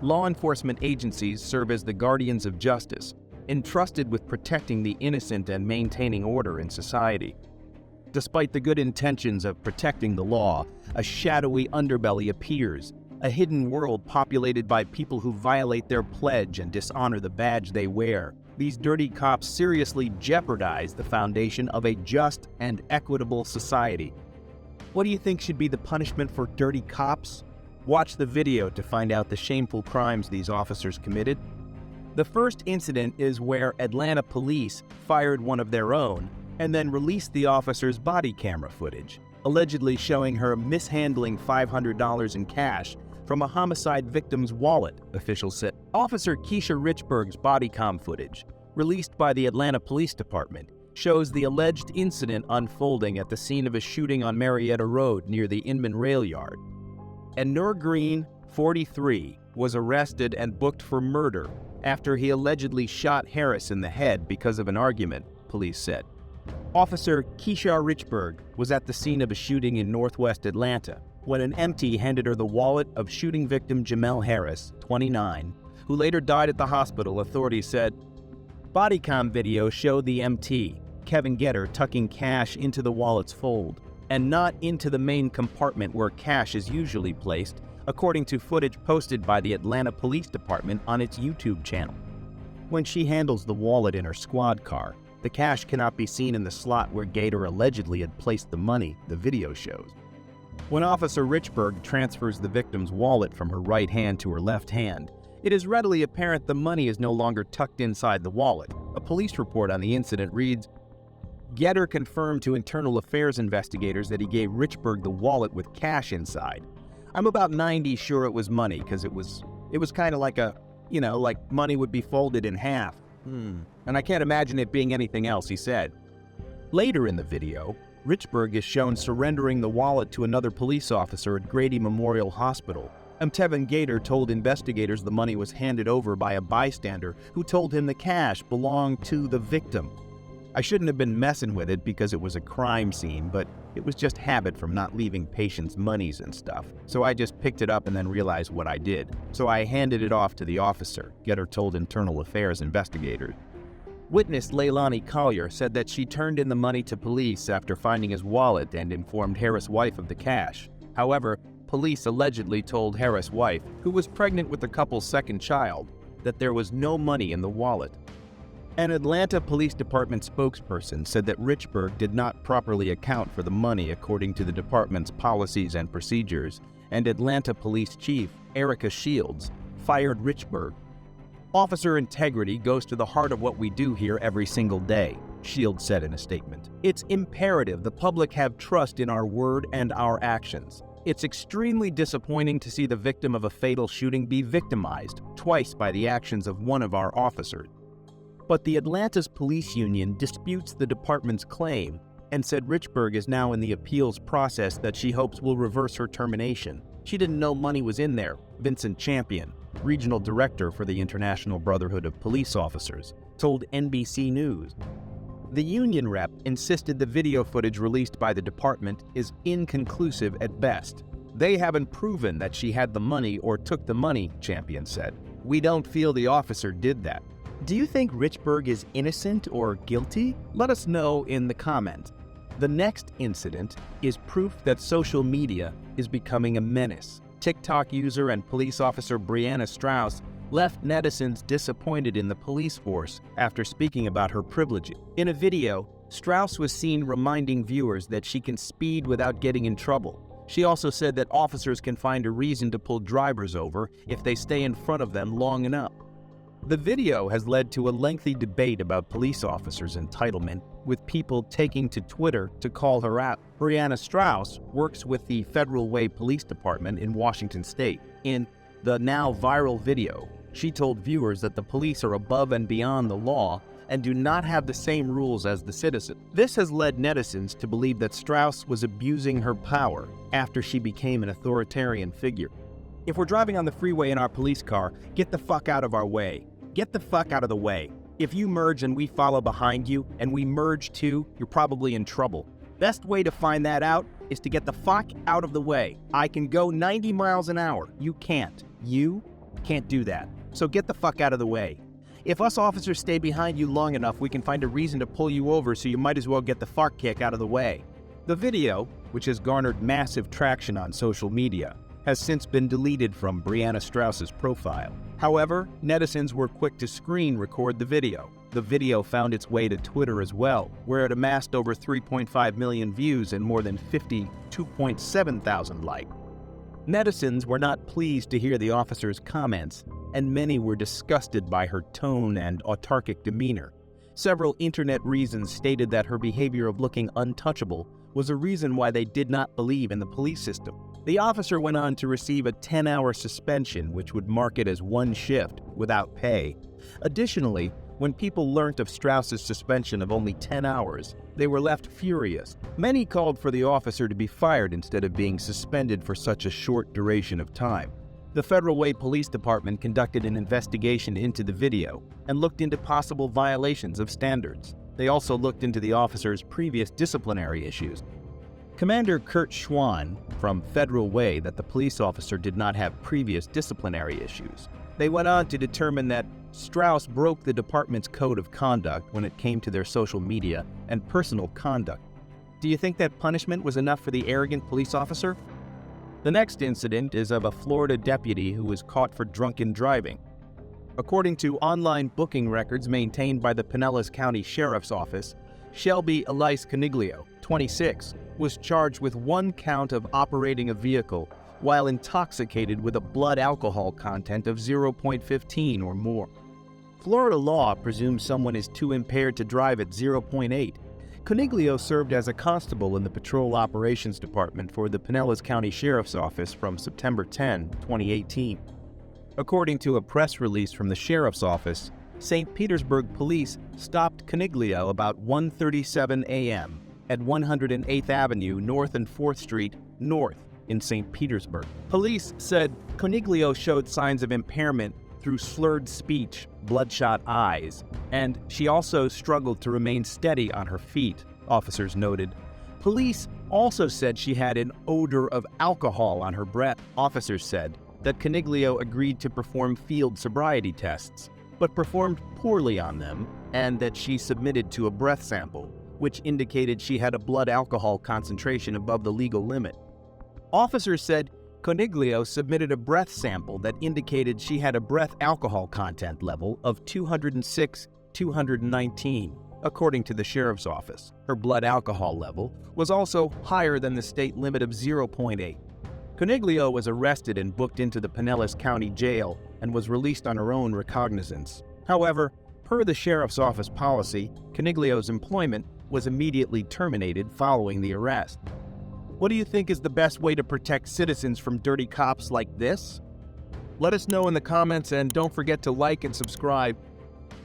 Law enforcement agencies serve as the guardians of justice, entrusted with protecting the innocent and maintaining order in society. Despite the good intentions of protecting the law, a shadowy underbelly appears, a hidden world populated by people who violate their pledge and dishonor the badge they wear. These dirty cops seriously jeopardize the foundation of a just and equitable society. What do you think should be the punishment for dirty cops? Watch the video to find out the shameful crimes these officers committed. The first incident is where Atlanta police fired one of their own and then released the officer's body camera footage, allegedly showing her mishandling $500 in cash from a homicide victim's wallet, officials said. Officer Keisha Richburg's body cam footage, released by the Atlanta Police Department, shows the alleged incident unfolding at the scene of a shooting on Marietta Road near the Inman Rail Yard. And Nur Green, 43, was arrested and booked for murder after he allegedly shot Harris in the head because of an argument, police said. Officer Keisha Richburg was at the scene of a shooting in northwest Atlanta when an EMT handed her the wallet of shooting victim Jamel Harris, 29, who later died at the hospital, authorities said. Body cam video showed the EMT, Kevin Getter, tucking cash into the wallet's fold and not into the main compartment where cash is usually placed, according to footage posted by the Atlanta Police Department on its YouTube channel. When she handles the wallet in her squad car, the cash cannot be seen in the slot where Gator allegedly had placed the money, the video shows. When Officer Richburg transfers the victim's wallet from her right hand to her left hand, it is readily apparent the money is no longer tucked inside the wallet. A police report on the incident reads, Getter confirmed to internal affairs investigators that he gave Richburg the wallet with cash inside. I'm about 90 sure it was money, because it was kind of like like money would be folded in half. And I can't imagine it being anything else, he said. Later in the video, Richburg is shown surrendering the wallet to another police officer at Grady Memorial Hospital. Tevin Gator told investigators the money was handed over by a bystander who told him the cash belonged to the victim. I shouldn't have been messing with it because it was a crime scene, but it was just habit from not leaving patients' monies and stuff. So I just picked it up and then realized what I did. So I handed it off to the officer, Getter told internal affairs investigators. Witness Leilani Collier said that she turned in the money to police after finding his wallet and informed Harris' wife of the cash. However, police allegedly told Harris' wife, who was pregnant with the couple's second child, that there was no money in the wallet. An Atlanta Police Department spokesperson said that Richburg did not properly account for the money according to the department's policies and procedures, and Atlanta Police Chief Erica Shields fired Richburg. Officer integrity goes to the heart of what we do here every single day, Shields said in a statement. It's imperative the public have trust in our word and our actions. It's extremely disappointing to see the victim of a fatal shooting be victimized twice by the actions of one of our officers. But the Atlanta's police union disputes the department's claim and said Richburg is now in the appeals process that she hopes will reverse her termination. She didn't know money was in there, Vincent Champion, regional director for the International Brotherhood of Police Officers, told NBC News. The union rep insisted the video footage released by the department is inconclusive at best. They haven't proven that she had the money or took the money, Champion said. We don't feel the officer did that. Do you think Richburg is innocent or guilty? Let us know in the comments. The next incident is proof that social media is becoming a menace. TikTok user and police officer Brianna Strauss left netizens disappointed in the police force after speaking about her privileges. In a video, Strauss was seen reminding viewers that she can speed without getting in trouble. She also said that officers can find a reason to pull drivers over if they stay in front of them long enough. The video has led to a lengthy debate about police officers' entitlement, with people taking to Twitter to call her out. Brianna Strauss works with the Federal Way Police Department in Washington State. In the now viral video, she told viewers that the police are above and beyond the law and do not have the same rules as the citizen. This has led netizens to believe that Strauss was abusing her power after she became an authoritarian figure. If we're driving on the freeway in our police car, get the fuck out of our way. Get the fuck out of the way. If you merge and we follow behind you, and we merge too, you're probably in trouble. Best way to find that out is to get the fuck out of the way. I can go 90 miles an hour. You can't. You Can't do that. So get the fuck out of the way. If us officers stay behind you long enough, we can find a reason to pull you over, so you might as well get the fart kick out of the way. The video, which has garnered massive traction on social media, has since been deleted from Brianna Strauss's profile. However, netizens were quick to screen record the video. The video found its way to Twitter as well, where it amassed over 3.5 million views and more than 52.7 thousand likes. Netizens were not pleased to hear the officer's comments, and many were disgusted by her tone and autarkic demeanor. Several internet reasons stated that her behavior of looking untouchable was a reason why they did not believe in the police system. The officer went on to receive a 10-hour suspension, which would mark it as one shift without pay. Additionally, when people learnt of Strauss's suspension of only 10 hours, they were left furious. Many called for the officer to be fired instead of being suspended for such a short duration of time. The Federal Way Police Department conducted an investigation into the video and looked into possible violations of standards. They also looked into the officer's previous disciplinary issues. Commander Kurt Schwann from Federal Way that the police officer did not have previous disciplinary issues. They went on to determine that Strauss broke the department's code of conduct when it came to their social media and personal conduct. Do you think that punishment was enough for the arrogant police officer? The next incident is of a Florida deputy who was caught for drunken driving. According to online booking records maintained by the Pinellas County Sheriff's Office, Shelby Elise Coniglio, 26, was charged with one count of operating a vehicle while intoxicated with a blood alcohol content of 0.15 or more. Florida law presumes someone is too impaired to drive at 0.8. Coniglio served as a constable in the Patrol Operations Department for the Pinellas County Sheriff's Office from September 10, 2018. According to a press release from the Sheriff's Office, St. Petersburg Police stopped Coniglio about 1:37 a.m. at 108th Avenue North and 4th Street North in St. Petersburg. Police said Coniglio showed signs of impairment through slurred speech, bloodshot eyes, and she also struggled to remain steady on her feet, officers noted. Police also said she had an odor of alcohol on her breath. Officers said that Coniglio agreed to perform field sobriety tests, but performed poorly on them, and that she submitted to a breath sample, which indicated she had a blood alcohol concentration above the legal limit. Officers said Coniglio submitted a breath sample that indicated she had a breath alcohol content level of 206/219, according to the Sheriff's Office. Her blood alcohol level was also higher than the state limit of 0.8. Coniglio was arrested and booked into the Pinellas County Jail and was released on her own recognizance. However, per the Sheriff's Office policy, Coniglio's employment was immediately terminated following the arrest. What do you think is the best way to protect citizens from dirty cops like this? Let us know in the comments, and don't forget to like and subscribe.